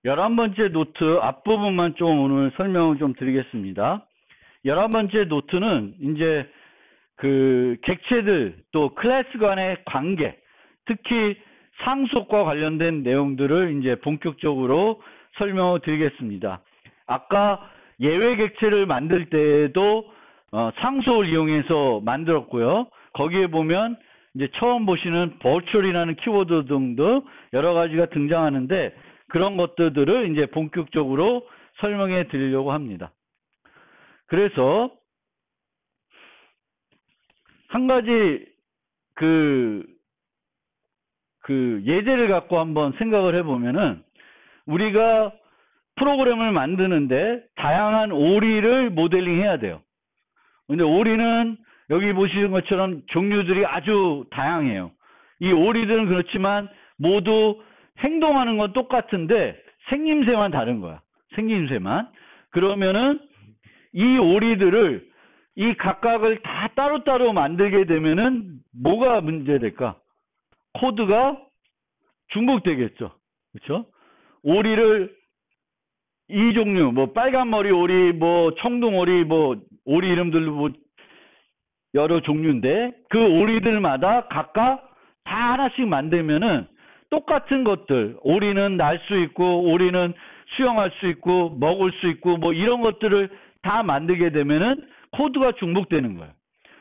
11번째 노트 앞부분만 좀 오늘 설명을 좀 드리겠습니다. 11번째 노트는 이제 그 객체들 또 클래스 간의 관계, 특히 상속과 관련된 내용들을 이제 본격적으로 설명을 드리겠습니다. 아까 예외 객체를 만들 때에도 상속을 이용해서 만들었고요. 거기에 보면 이제 처음 보시는 virtual이라는 키워드 등도 여러 가지가 등장하는데 그런 것들을 이제 본격적으로 설명해 드리려고 합니다. 그래서 한 가지 그 예제를 갖고 한번 생각을 해보면은 우리가 프로그램을 만드는데 다양한 오리를 모델링 해야 돼요. 근데 오리는 여기 보시는 것처럼 종류들이 아주 다양해요. 이 오리들은 그렇지만 모두 행동하는 건 똑같은데 생김새만 다른 거야. 생김새만. 그러면은 이 오리들을 이 각각을 다 따로따로 만들게 되면은 뭐가 문제될까? 코드가 중복되겠죠. 그렇죠? 오리를 이 종류, 뭐 빨간 머리 오리, 뭐 청둥 오리, 뭐 오리 이름들도 뭐 여러 종류인데 그 오리들마다 각각 다 하나씩 만들면은 똑같은 것들, 오리는 날 수 있고 오리는 수영할 수 있고 먹을 수 있고 뭐 이런 것들을 다 만들게 되면은 코드가 중복되는 거예요.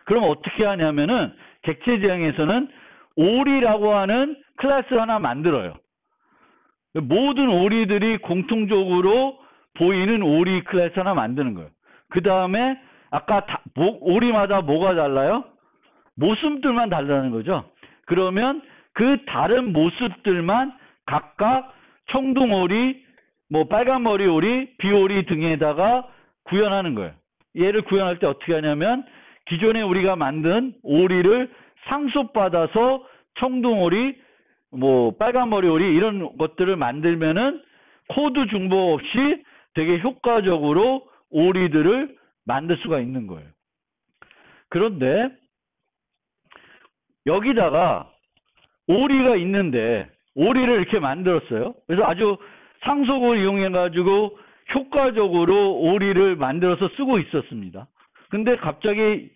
그럼 어떻게 하냐면은 객체 지향에서는 오리라고 하는 클래스 하나 만들어요. 모든 오리들이 공통적으로 보이는 오리 클래스 하나 만드는 거예요. 그 다음에 아까 오리마다 뭐가 달라요? 모습들만 다르다는 거죠. 그러면 그 다른 모습들만 각각 청둥오리, 뭐 빨간머리 오리, 비오리 등에다가 구현하는 거예요. 얘를 구현할 때 어떻게 하냐면 기존에 우리가 만든 오리를 상속받아서 청둥오리, 뭐 빨간머리 오리 이런 것들을 만들면은 코드 중복 없이 되게 효과적으로 오리들을 만들 수가 있는 거예요. 그런데 여기다가 오리가 있는데 오리를 이렇게 만들었어요. 그래서 아주 상속을 이용해 가지고 효과적으로 오리를 만들어서 쓰고 있었습니다. 근데 갑자기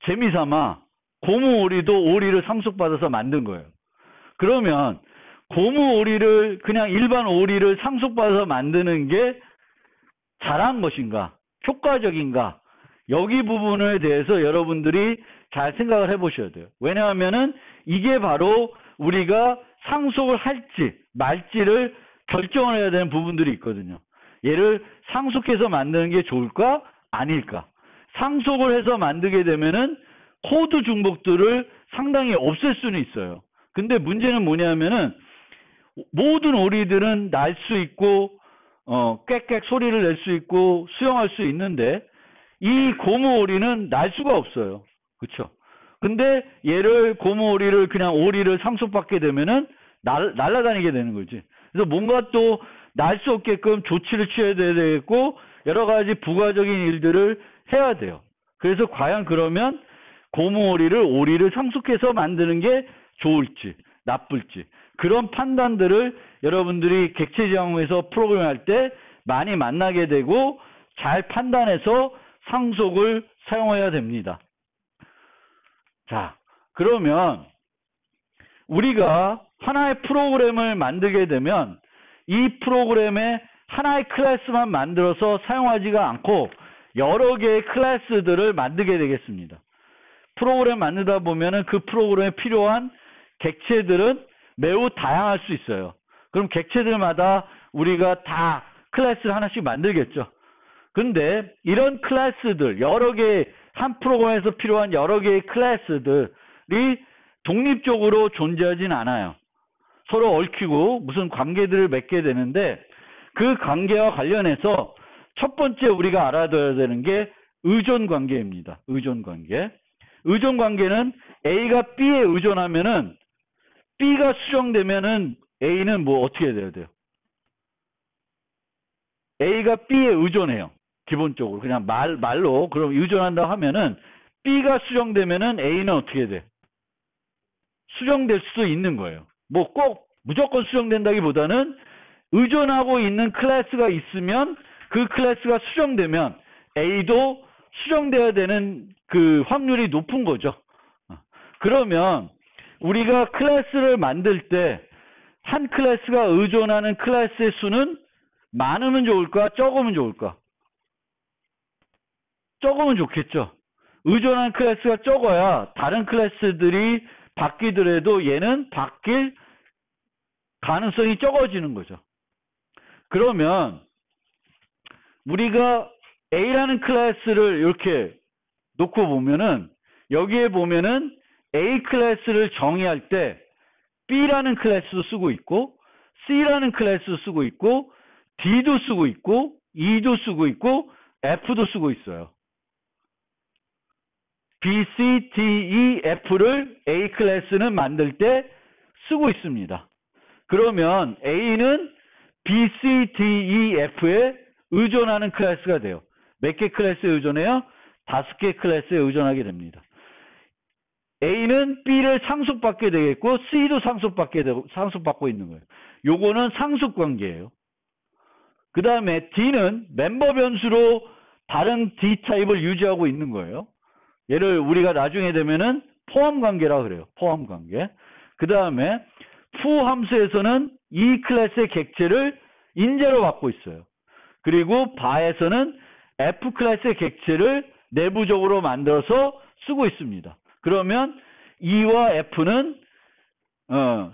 재미삼아 고무 오리도 오리를 상속받아서 만든 거예요. 그러면 고무 오리를 그냥 일반 오리를 상속받아서 만드는 게 잘한 것인가? 효과적인가? 여기 부분에 대해서 여러분들이 잘 생각을 해보셔야 돼요. 왜냐하면은 이게 바로 우리가 상속을 할지 말지를 결정을 해야 되는 부분들이 있거든요. 얘를 상속해서 만드는 게 좋을까? 아닐까? 상속을 해서 만들게 되면은 코드 중복들을 상당히 없앨 수는 있어요. 근데 문제는 뭐냐면은 모든 오리들은 날 수 있고 꽥꽥 소리를 낼 수 있고 수영할 수 있는데 이 고무 오리는 날 수가 없어요. 그렇죠? 근데 얘를 고무 오리를 그냥 오리를 상속받게 되면은 날아다니게 되는 거지. 그래서 뭔가 또 날 수 없게끔 조치를 취해야 되겠고 여러 가지 부가적인 일들을 해야 돼요. 그래서 과연 그러면 고무 오리를 상속해서 만드는 게 좋을지 나쁠지 그런 판단들을 여러분들이 객체 지향에서 프로그램 할 때 많이 만나게 되고 잘 판단해서 상속을 사용해야 됩니다. 자, 그러면 우리가 하나의 프로그램을 만들게 되면 이 프로그램에 하나의 클래스만 만들어서 사용하지가 않고 여러 개의 클래스들을 만들게 되겠습니다. 프로그램 만들다 보면은 그 프로그램에 필요한 객체들은 매우 다양할 수 있어요. 그럼 객체들마다 우리가 다 클래스를 하나씩 만들겠죠. 근데 이런 클래스들, 여러 개의 한 프로그램에서 필요한 여러 개의 클래스들이 독립적으로 존재하진 않아요. 서로 얽히고 무슨 관계들을 맺게 되는데 그 관계와 관련해서 첫 번째 우리가 알아둬야 되는 게 의존 관계입니다. 의존 관계. 의존 관계는 A가 B에 의존하면은 B가 수정되면은 A는 뭐 어떻게 돼야 돼요? A가 B에 의존해요. 기본적으로 그냥 말로 그럼 의존한다 하면은 B가 수정되면은 A는 어떻게 돼? 수정될 수도 있는 거예요. 뭐 꼭 무조건 수정된다기보다는 의존하고 있는 클래스가 있으면 그 클래스가 수정되면 A도 수정돼야 되는 그 확률이 높은 거죠. 그러면 우리가 클래스를 만들 때 한 클래스가 의존하는 클래스의 수는 많으면 좋을까? 적으면 좋을까? 적으면 좋겠죠. 의존하는 클래스가 적어야 다른 클래스들이 바뀌더라도 얘는 바뀔 가능성이 적어지는 거죠. 그러면 우리가 A라는 클래스를 이렇게 놓고 보면은 여기에 보면은 A 클래스를 정의할 때 B라는 클래스도 쓰고 있고 C라는 클래스도 쓰고 있고 D도 쓰고 있고 E도 쓰고 있고 F도 쓰고 있어요. B, C, D, E, F를 A 클래스는 만들 때 쓰고 있습니다. 그러면 A는 B, C, D, E, F에 의존하는 클래스가 돼요. 몇 개 클래스에 의존해요? 5개 클래스에 의존하게 됩니다. A는 B를 상속받게 되겠고 C도 상속받고 있는 거예요. 요거는 상속 관계예요. 그 다음에 D는 멤버 변수로 다른 D 타입을 유지하고 있는 거예요. 얘를 우리가 나중에 되면은 포함 관계라 그래요. 포함 관계. 그 다음에 fu 함수에서는 이 클래스의 객체를 인제로 받고 있어요. 그리고 바에서는 F 클래스의 객체를 내부적으로 만들어서 쓰고 있습니다. 그러면 E와 F는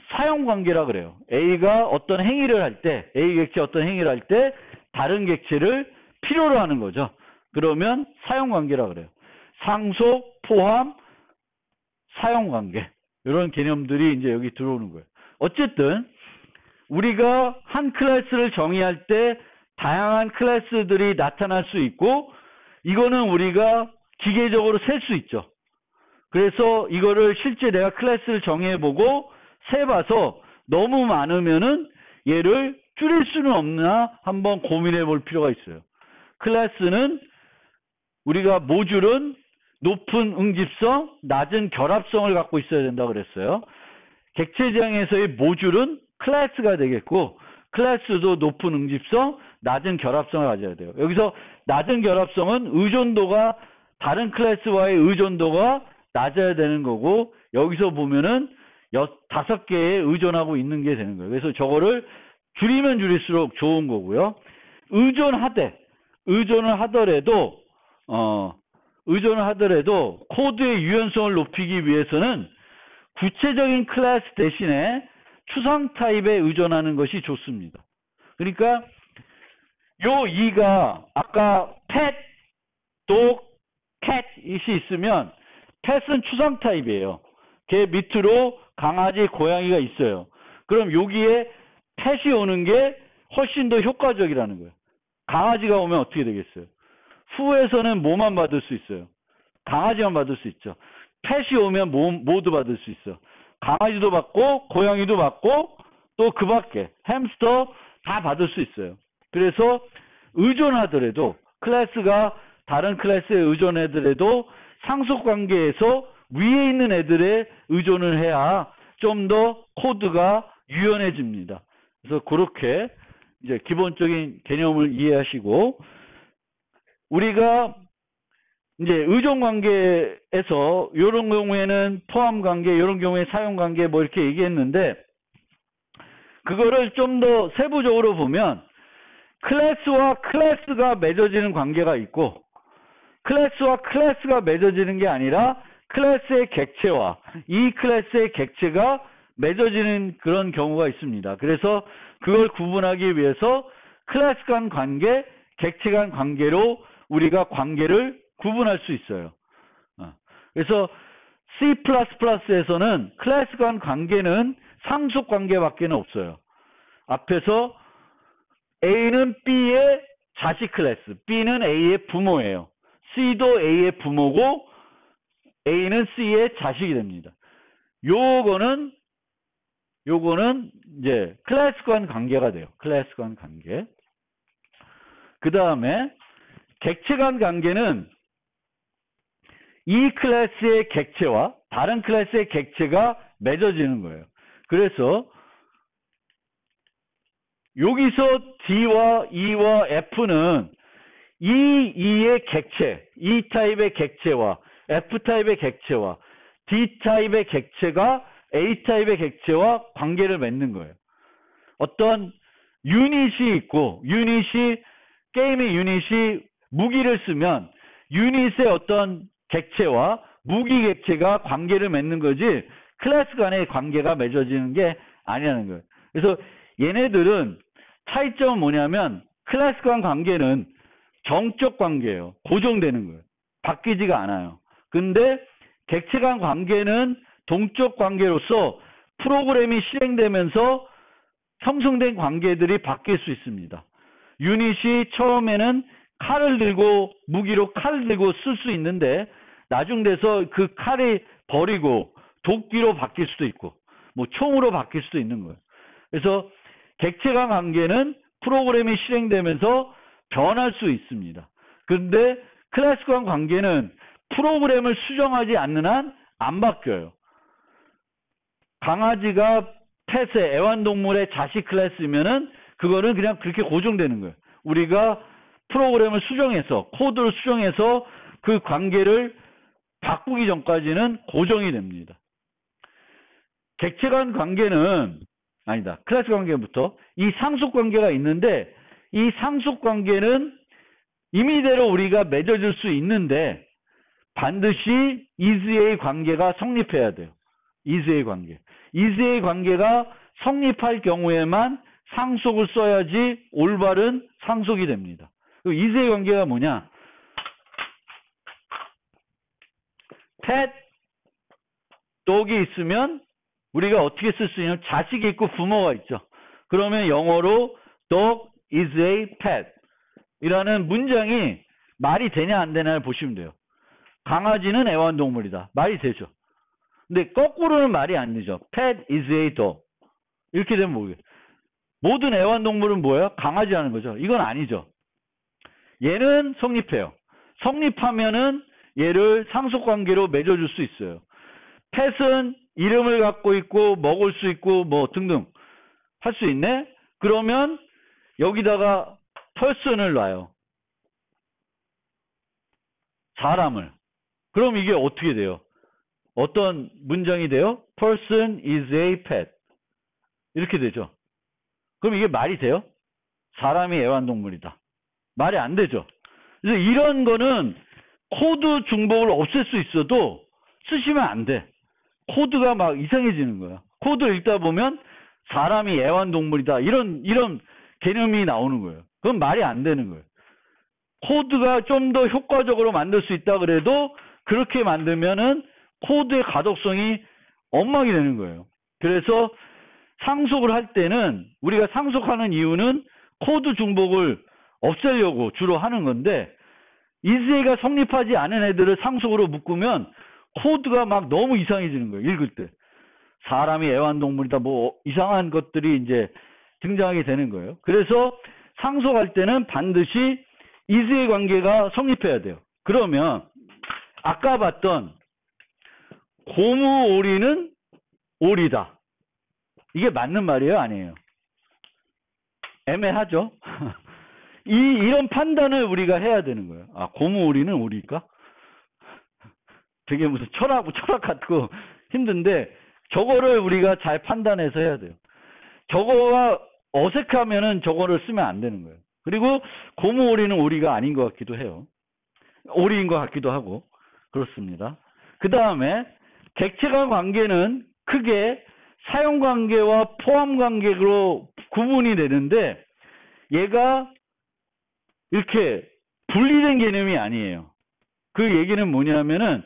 사용관계라 그래요. A가 어떤 행위를 할 때, A 객체 어떤 행위를 할 때 다른 객체를 필요로 하는 거죠. 그러면 사용관계라 그래요. 상속, 포함, 사용관계. 이런 개념들이 이제 여기 들어오는 거예요. 어쨌든 우리가 한 클래스를 정의할 때 다양한 클래스들이 나타날 수 있고 이거는 우리가 기계적으로 셀 수 있죠. 그래서 이거를 실제 내가 클래스를 정해보고 세봐서 너무 많으면은 얘를 줄일 수는 없나 한번 고민해 볼 필요가 있어요. 클래스는 우리가 모듈은 높은 응집성, 낮은 결합성을 갖고 있어야 된다고 그랬어요. 객체지향에서의 모듈은 클래스가 되겠고 클래스도 높은 응집성, 낮은 결합성을 가져야 돼요. 여기서 낮은 결합성은 의존도가 다른 클래스와의 의존도가 낮아야 되는 거고 여기서 보면은 5개에 의존하고 있는 게 되는 거예요. 그래서 저거를 줄이면 줄일수록 좋은 거고요. 의존을 하더라도 코드의 유연성을 높이기 위해서는 구체적인 클래스 대신에 추상 타입에 의존하는 것이 좋습니다. 그러니까 요 2가 아까 pet, dog, cat이 있으면 pet은 추상 타입이에요. 걔 밑으로 강아지, 고양이가 있어요. 그럼 여기에 pet이 오는 게 훨씬 더 효과적이라는 거예요. 강아지가 오면 어떻게 되겠어요? fu에서는 뭐만 받을 수 있어요? 강아지만 받을 수 있죠. pet이 오면 모두 받을 수 있어. 강아지도 받고 고양이도 받고 또 그 밖에 햄스터 다 받을 수 있어요. 그래서 의존하더라도 클래스가 다른 클래스에 의존하더라도 상속관계에서 위에 있는 애들에 의존을 해야 좀 더 코드가 유연해집니다. 그래서 그렇게 이제 기본적인 개념을 이해하시고 우리가 이제 의존 관계에서 이런 경우에는 포함 관계, 이런 경우에 사용 관계 뭐 이렇게 얘기했는데 그거를 좀 더 세부적으로 보면 클래스와 클래스가 맺어지는 관계가 있고 클래스와 클래스가 맺어지는 게 아니라 클래스의 객체와 이 클래스의 객체가 맺어지는 그런 경우가 있습니다. 그래서 그걸 구분하기 위해서 클래스 간 관계, 객체 간 관계로 우리가 관계를 구분할 수 있어요. 그래서 C++에서는 클래스 간 관계는 상속 관계밖에는 없어요. 앞에서 A는 B의 자식 클래스, B는 A의 부모예요. C도 A의 부모고 A는 C의 자식이 됩니다. 요거는 이제 클래스 간 관계가 돼요. 클래스 간 관계. 그 다음에 객체 간 관계는 이 클래스의 객체와 다른 클래스의 객체가 맺어지는 거예요. 그래서 여기서 D와 E와 F는 E의 객체, E 타입의 객체와 F 타입의 객체와 D 타입의 객체가 A 타입의 객체와 관계를 맺는 거예요. 어떤 유닛이 있고, 게임의 유닛이 무기를 쓰면 유닛의 어떤 객체와 무기 객체가 관계를 맺는 거지 클래스 간의 관계가 맺어지는 게 아니라는 거예요. 그래서 얘네들은 차이점은 뭐냐면 클래스 간 관계는 정적 관계예요. 고정되는 거예요. 바뀌지가 않아요. 근데 객체 간 관계는 동적 관계로서 프로그램이 실행되면서 형성된 관계들이 바뀔 수 있습니다. 유닛이 처음에는 칼을 들고 무기로 칼을 들고 쓸 수 있는데 나중 돼서 그 칼이 버리고 도끼로 바뀔 수도 있고 뭐 총으로 바뀔 수도 있는 거예요. 그래서 객체 간 관계는 프로그램이 실행되면서 변할 수 있습니다. 그런데 클래스 간 관계는 프로그램을 수정하지 않는 한 안 바뀌어요. 강아지가 펫의 애완동물의 자식 클래스면은 그거는 그냥 그렇게 고정되는 거예요. 우리가 프로그램을 수정해서 코드를 수정해서 그 관계를 바꾸기 전까지는 고정이 됩니다. 객체 간 관계는 아니다. 클래스 관계부터 이 상속 관계가 있는데 이 상속 관계는 임의대로 우리가 맺어줄 수 있는데 반드시 is-a 관계가 성립해야 돼요. is-a 관계. is-a 관계가 성립할 경우에만 상속을 써야지 올바른 상속이 됩니다. is-a 관계가 뭐냐? pet, dog이 있으면 우리가 어떻게 쓸 수 있냐면 자식이 있고 부모가 있죠. 그러면 영어로 dog is a pet 이라는 문장이 말이 되냐 안 되냐를 보시면 돼요. 강아지는 애완동물이다. 말이 되죠. 근데 거꾸로는 말이 안 되죠. pet is a dog. 이렇게 되면 뭐예요? 모든 애완동물은 뭐예요? 강아지 하는 거죠. 이건 아니죠. 얘는 성립해요. 성립하면은 얘를 상속관계로 맺어줄 수 있어요. 펫은 이름을 갖고 있고 먹을 수 있고 뭐 등등 할 수 있네? 그러면 여기다가 person을 놔요. 사람을. 그럼 이게 어떻게 돼요? 어떤 문장이 돼요? person is a pet. 이렇게 되죠. 그럼 이게 말이 돼요? 사람이 애완동물이다. 말이 안 되죠. 그래서 이런 거는 코드 중복을 없앨 수 있어도 쓰시면 안 돼. 코드가 막 이상해지는 거야. 코드를 읽다 보면 사람이 애완동물이다. 이런 개념이 나오는 거예요. 그건 말이 안 되는 거예요. 코드가 좀 더 효과적으로 만들 수 있다 그래도 그렇게 만들면은 코드의 가독성이 엉망이 되는 거예요. 그래서 상속을 할 때는 우리가 상속하는 이유는 코드 중복을 없애려고 주로 하는 건데 is-a가 성립하지 않은 애들을 상속으로 묶으면 코드가 막 너무 이상해지는 거예요. 읽을 때. 사람이 애완동물이다 뭐 이상한 것들이 이제 등장하게 되는 거예요. 그래서 상속할 때는 반드시 is-a 관계가 성립해야 돼요. 그러면 아까 봤던 고무 오리는 오리다. 이게 맞는 말이에요? 아니에요? 애매하죠? 이런 판단을 우리가 해야 되는 거예요. 아, 고무 오리는 오리일까? 되게 무슨 철학 같고 힘든데 저거를 우리가 잘 판단해서 해야 돼요. 저거가 어색하면은 저거를 쓰면 안 되는 거예요. 그리고 고무 오리는 오리가 아닌 것 같기도 해요. 오리인 것 같기도 하고 그렇습니다. 그 다음에 객체간 관계는 크게 사용관계와 포함관계로 구분이 되는데 얘가 이렇게 분리된 개념이 아니에요. 그 얘기는 뭐냐면은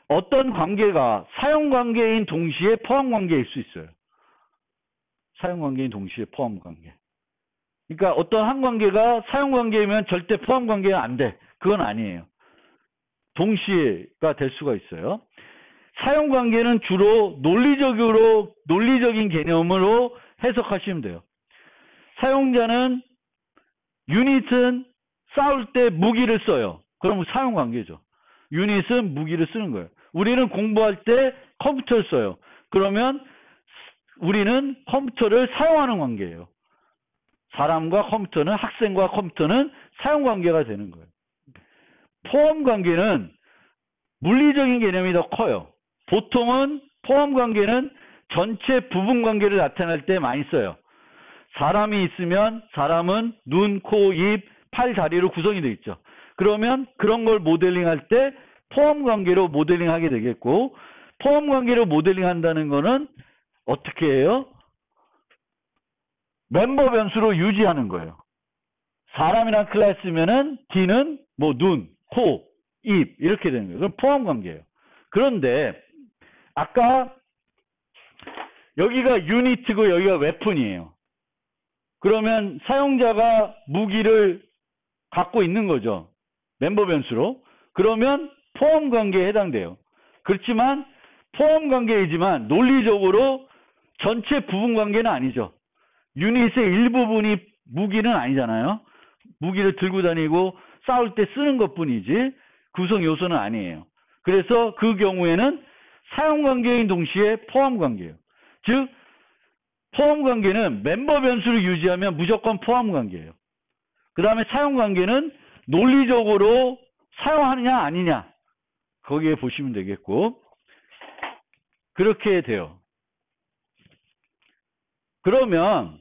어떤 관계가 사용관계인 동시에 포함관계일 수 있어요. 사용관계인 동시에 포함관계. 그러니까 어떤 한 관계가 사용관계이면 절대 포함관계는 안 돼. 그건 아니에요. 동시에가 될 수가 있어요. 사용관계는 주로 논리적인 개념으로 해석하시면 돼요. 사용자는 유닛은 싸울 때 무기를 써요. 그럼 사용관계죠. 유닛은 무기를 쓰는 거예요. 우리는 공부할 때 컴퓨터를 써요. 그러면 우리는 컴퓨터를 사용하는 관계예요. 사람과 컴퓨터는, 학생과 컴퓨터는 사용관계가 되는 거예요. 포함관계는 물리적인 개념이 더 커요. 보통은 포함관계는 전체 부분관계를 나타낼 때 많이 써요. 사람이 있으면 사람은 눈, 코, 입, 팔, 다리로 구성이 되어 있죠. 그러면 그런 걸 모델링할 때 포함관계로 모델링하게 되겠고, 포함관계로 모델링한다는 거는 어떻게 해요? 멤버 변수로 유지하는 거예요. 사람이란 클래스면은 D는 뭐 눈, 코, 입 이렇게 되는 거예요. 그럼 포함관계예요. 그런데 아까 여기가 유니트고 여기가 웨폰이에요. 그러면 사용자가 무기를 갖고 있는 거죠. 멤버 변수로. 그러면 포함관계에 해당돼요. 그렇지만 포함관계이지만 논리적으로 전체 부분관계는 아니죠. 유닛의 일부분이 무기는 아니잖아요. 무기를 들고 다니고 싸울 때 쓰는 것뿐이지 구성 요소는 아니에요. 그래서 그 경우에는 사용관계인 동시에 포함관계예요. 즉 포함관계는 멤버 변수를 유지하면 무조건 포함관계예요. 그 다음에 사용관계는 논리적으로 사용하느냐 아니냐 거기에 보시면 되겠고, 그렇게 돼요. 그러면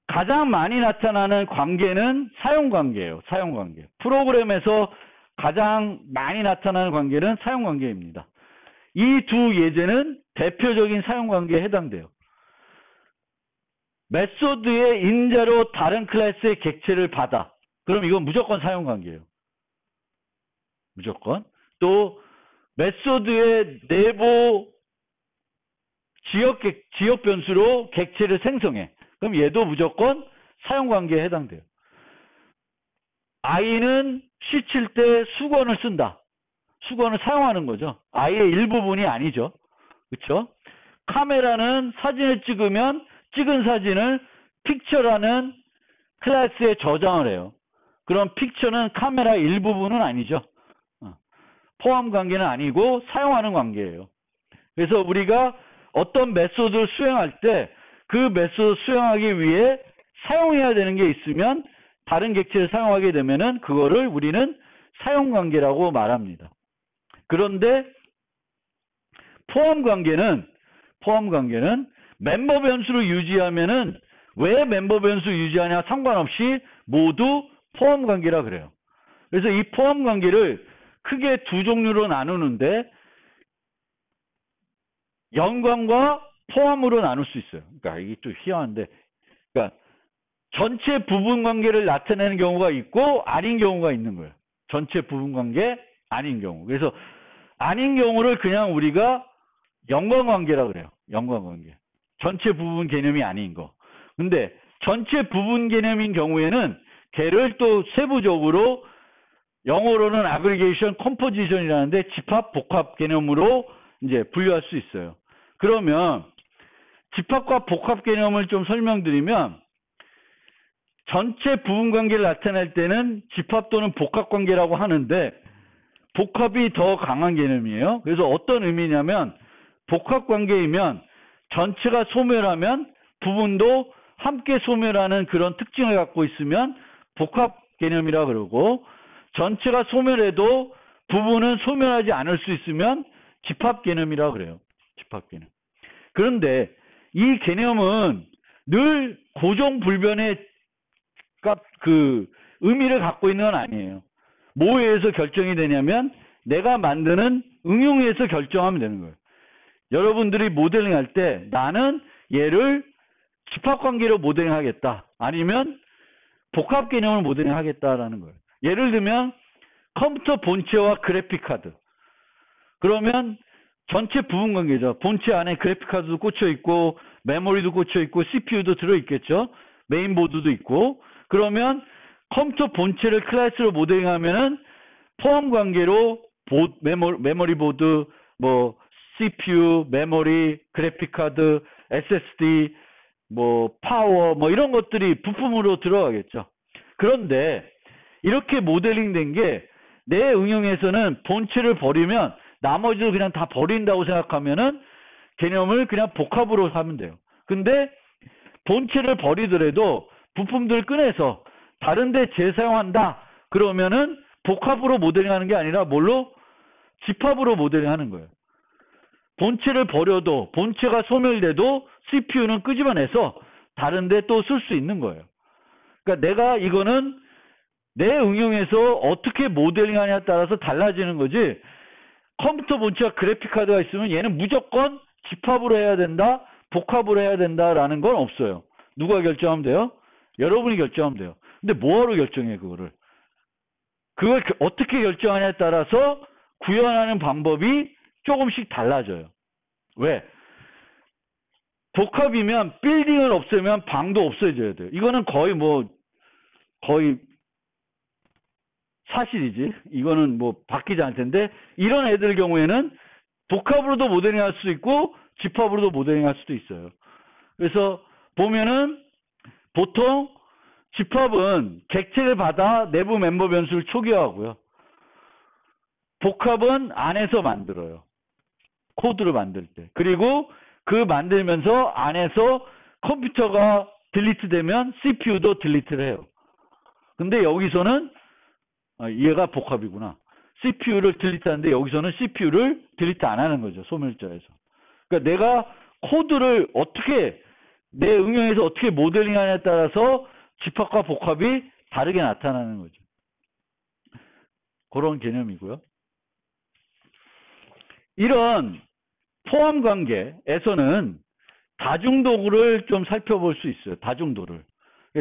가장 많이 나타나는 관계는 사용관계예요. 사용관계. 프로그램에서 가장 많이 나타나는 관계는 사용관계입니다. 이 두 예제는 대표적인 사용관계에 해당돼요. 메소드의 인자로 다른 클래스의 객체를 받아. 그럼 이건 무조건 사용관계예요. 무조건. 또 메소드의 내부 지역 변수로 객체를 생성해. 그럼 얘도 무조건 사용관계에 해당돼요. 아이는 시칠 때 수건을 쓴다. 수건을 사용하는 거죠. 아이의 일부분이 아니죠. 그렇죠? 카메라는 사진을 찍으면 찍은 사진을 픽처라는 클래스에 저장을 해요. 그럼 픽처는 카메라 일부분은 아니죠. 포함 관계는 아니고 사용하는 관계예요. 그래서 우리가 어떤 메소드를 수행할 때 그 메소드 수행하기 위해 사용해야 되는 게 있으면 다른 객체를 사용하게 되면은 그거를 우리는 사용 관계라고 말합니다. 그런데 포함 관계는 멤버 변수를 유지하면은 왜 멤버 변수 유지하냐 상관없이 모두 포함 관계라 그래요. 그래서 이 포함 관계를 크게 두 종류로 나누는데 연관과 포함으로 나눌 수 있어요. 그러니까 이게 좀 희한한데, 그러니까 전체 부분 관계를 나타내는 경우가 있고 아닌 경우가 있는 거예요. 전체 부분 관계 아닌 경우. 그래서 아닌 경우를 그냥 우리가 연관 관계라 그래요. 연관 관계. 전체 부분 개념이 아닌 거. 근데 전체 부분 개념인 경우에는 걔를 또 세부적으로 영어로는 aggregation, composition이라는데 집합, 복합 개념으로 이제 분류할 수 있어요. 그러면 집합과 복합 개념을 좀 설명드리면 전체 부분 관계를 나타낼 때는 집합 또는 복합 관계라고 하는데 복합이 더 강한 개념이에요. 그래서 어떤 의미냐면 복합 관계이면 전체가 소멸하면 부분도 함께 소멸하는 그런 특징을 갖고 있으면 복합 개념이라 그러고, 전체가 소멸해도 부분은 소멸하지 않을 수 있으면 집합 개념이라 그래요. 집합 개념. 그런데 이 개념은 늘 고정불변의 그 의미를 갖고 있는 건 아니에요. 뭐에 의해서 결정이 되냐면 내가 만드는 응용에 의해서 결정하면 되는 거예요. 여러분들이 모델링 할 때 나는 얘를 집합관계로 모델링 하겠다. 아니면 복합 개념을 모델링 하겠다라는 거예요. 예를 들면 컴퓨터 본체와 그래픽 카드. 그러면 전체 부분 관계죠. 본체 안에 그래픽 카드도 꽂혀 있고 메모리도 꽂혀 있고 CPU도 들어 있겠죠. 메인보드도 있고. 그러면 컴퓨터 본체를 클래스로 모델링하면은 포함 관계로 메모리 보드, 뭐 CPU, 메모리, 그래픽 카드, SSD, 뭐 파워, 뭐 이런 것들이 부품으로 들어가겠죠. 그런데 이렇게 모델링 된 게 내 응용에서는 본체를 버리면 나머지를 그냥 다 버린다고 생각하면은 개념을 그냥 복합으로 하면 돼요. 근데 본체를 버리더라도 부품들을 꺼내서 다른 데 재사용한다. 그러면은 복합으로 모델링하는 게 아니라 뭘로? 집합으로 모델링하는 거예요. 본체를 버려도 본체가 소멸돼도 CPU는 끄집어내서 다른 데 또 쓸 수 있는 거예요. 그러니까 내가 이거는 내 응용에서 어떻게 모델링하냐에 따라서 달라지는 거지. 컴퓨터 본체가 그래픽카드가 있으면 얘는 무조건 집합으로 해야 된다, 복합으로 해야 된다라는 건 없어요. 누가 결정하면 돼요? 여러분이 결정하면 돼요. 근데 뭐하러 결정해 그거를? 그걸 어떻게 결정하냐에 따라서 구현하는 방법이 조금씩 달라져요. 왜? 복합이면 빌딩을 없애면 방도 없어져야 돼요. 이거는 거의 사실이지. 이거는 뭐 바뀌지 않을 텐데 이런 애들 경우에는 복합으로도 모델링 할 수 있고 집합으로도 모델링 할 수도 있어요. 그래서 보면은 보통 집합은 객체를 받아 내부 멤버 변수를 초기화하고요. 복합은 안에서 만들어요. 코드를 만들 때. 그리고 그 만들면서 안에서 컴퓨터가 딜리트 되면 CPU도 딜리트를 해요. 근데 여기서는 얘가 복합이구나. CPU를 딜리트 하는데 여기서는 CPU를 딜리트 안 하는 거죠. 소멸자에서. 그러니까 내가 코드를 어떻게 내 응용에서 어떻게 모델링 하냐에 따라서 집합과 복합이 다르게 나타나는 거죠. 그런 개념이고요. 이런 포함 관계에서는 다중도를 좀 살펴볼 수 있어요. 다중도를.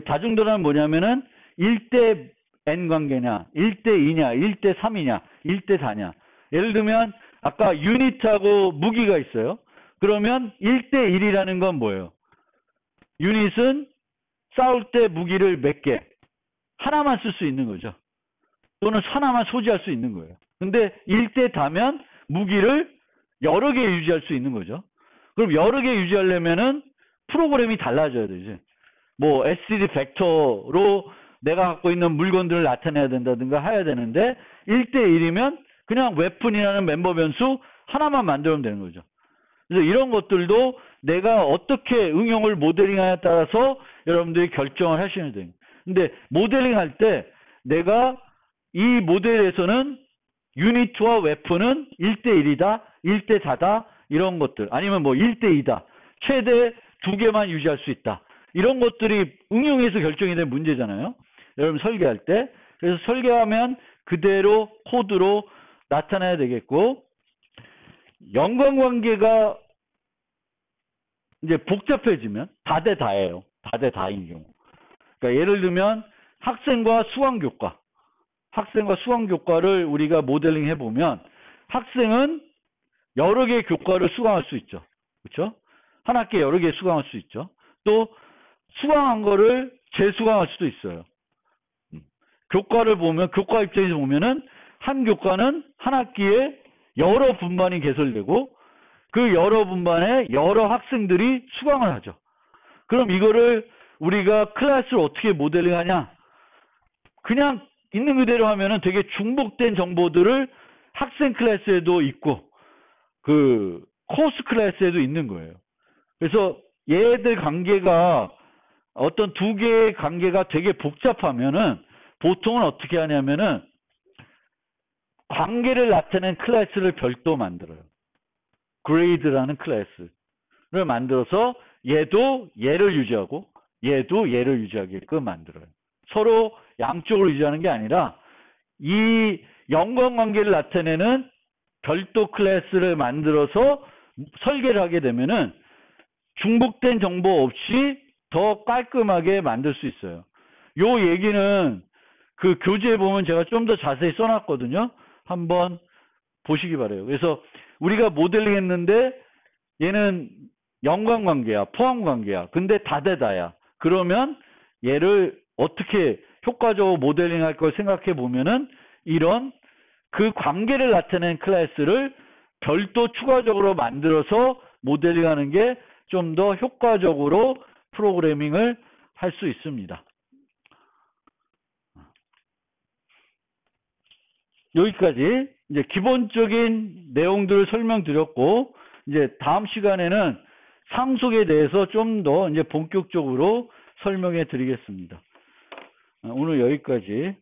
다중도란 뭐냐면은 1대 N 관계냐, 1대 2냐, 1대 3이냐, 1대 4냐. 예를 들면 아까 유닛하고 무기가 있어요. 그러면 1대 1이라는 건 뭐예요? 유닛은 싸울 때 무기를 몇 개? 하나만 쓸 수 있는 거죠. 또는 하나만 소지할 수 있는 거예요. 근데 1대 다면 무기를 여러 개 유지할 수 있는 거죠. 그럼 여러 개 유지하려면은 프로그램이 달라져야 되지. 뭐 SCD 벡터로 내가 갖고 있는 물건들을 나타내야 된다든가 해야 되는데 1대 1이면 그냥 웨폰이라는 멤버 변수 하나만 만들면 되는 거죠. 그래서 이런 것들도 내가 어떻게 응용을 모델링하냐에 따라서 여러분들이 결정을 하시면 돼요. 근데 모델링 할 때 내가 이 모델에서는 유니트와 웨폰은 1대 1이다, 1대 4다, 이런 것들. 아니면 뭐 1대 2다. 최대 2개만 유지할 수 있다. 이런 것들이 응용에서 결정이 된 문제잖아요. 여러분 설계할 때. 그래서 설계하면 그대로 코드로 나타나야 되겠고, 연관관계가 이제 복잡해지면 다 대 다예요. 다 대 다인 경우. 그러니까 예를 들면 학생과 수강교과. 학생과 수강교과를 우리가 모델링 해보면 학생은 여러 개의 교과를 수강할 수 있죠. 그렇죠? 한 학기에 여러 개 수강할 수 있죠. 또 수강한 거를 재수강할 수도 있어요. 교과를 보면 교과 입장에서 보면은 한 교과는 한 학기에 여러 분반이 개설되고 그 여러 분반에 여러 학생들이 수강을 하죠. 그럼 이거를 우리가 클래스를 어떻게 모델링하냐? 그냥 있는 그대로 하면은 되게 중복된 정보들을 학생 클래스에도 있고 그 코스 클래스에도 있는 거예요. 그래서 얘들 관계가 어떤 두 개의 관계가 되게 복잡하면은 보통은 어떻게 하냐면은 관계를 나타내는 클래스를 별도 만들어요. 그레이드라는 클래스를 만들어서 얘도 얘를 유지하고 얘도 얘를 유지하게끔 만들어요. 서로 양쪽으로 유지하는 게 아니라 이 연관관계를 나타내는 별도 클래스를 만들어서 설계를 하게 되면은 중복된 정보 없이 더 깔끔하게 만들 수 있어요. 요 얘기는 그 교재에 보면 제가 좀 더 자세히 써놨거든요. 한번 보시기 바라요. 그래서 우리가 모델링 했는데 얘는 연관관계야, 포함관계야. 근데 다대다야. 그러면 얘를 어떻게 효과적으로 모델링 할 걸 생각해 보면은 이런 그 관계를 나타낸 클래스를 별도 추가적으로 만들어서 모델링하는 게 좀 더 효과적으로 프로그래밍을 할 수 있습니다. 여기까지 이제 기본적인 내용들을 설명드렸고, 이제 다음 시간에는 상속에 대해서 좀 더 이제 본격적으로 설명해 드리겠습니다. 오늘 여기까지.